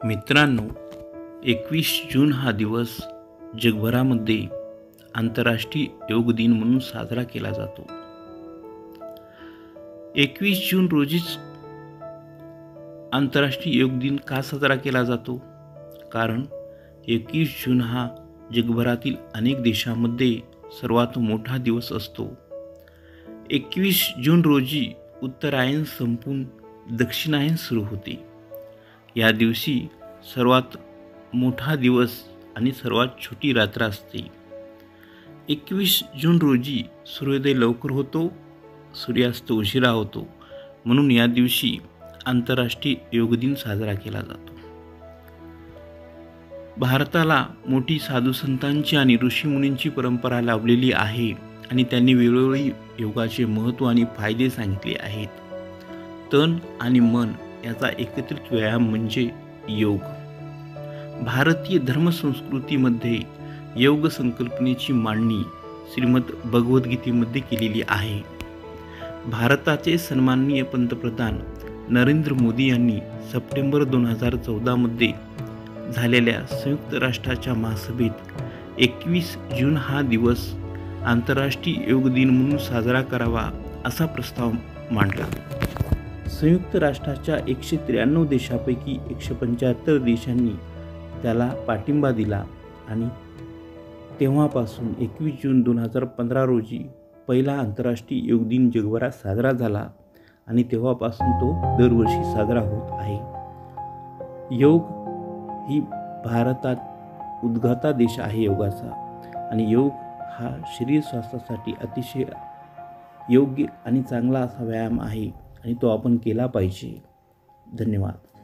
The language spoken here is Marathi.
मित्रांनो, 21 जून हा दिवस जगभरामध्ये आंतरराष्ट्रीय योग दिन म्हणून साजरा केला जातो. 21 जून रोजीच आंतरराष्ट्रीय योग दिन का साजरा केला जातो? कारण 21 जून हा जगभरातील अनेक देशांमध्ये सर्वात मोठा दिवस असतो. 21 जून रोजी उत्तरायण संपून दक्षिणायन सुरू होते. या दिवशी सर्वात मोठा दिवस आणि सर्वात छोटी रात्र असते. 21 जून रोजी सूर्योदय लवकर होतो, सूर्यास्त उशिरा होतो, म्हणून या दिवशी आंतरराष्ट्रीय योग दिन साजरा केला जातो. भारताला मोठी साधू संतांची आणि ऋषीमुनींची परंपरा लाभलेली आहे आणि त्यांनी वेळोवेळी योगाचे महत्त्व आणि फायदे सांगितले आहेत. तन आणि मन याचा एकत्रित व्यायाम म्हणजे योग. भारतीय धर्मसंस्कृतीमध्ये योग संकल्पनेची मांडणी श्रीमद भगवद्गीतेमध्ये केलेली आहे. भारताचे सन्माननीय पंतप्रधान नरेंद्र मोदी यांनी सप्टेंबर 2014 मध्ये झालेल्या संयुक्त राष्ट्राच्या महासभेत 21 जून हा दिवस आंतरराष्ट्रीय योग दिन म्हणून साजरा करावा असा प्रस्ताव मांडला. संयुक्त राष्ट्राच्या 193 देशापैकी 175 देशांनी त्याला पाठिंबा दिला आणि तेव्हापासून 21 जून 2015 रोजी पहिला आंतरराष्ट्रीय योग दिन जगभरात साजरा झाला आणि तेव्हापासून तो दरवर्षी साजरा होत आहे. योग ही भारतात उद्गाता देश आहे योगाचा, आणि योग हा शरीर स्वास्थ्यासाठी अतिशय योग्य आणि चांगला असा व्यायाम आहे आणि तो आपण केला पाहिजे. धन्यवाद.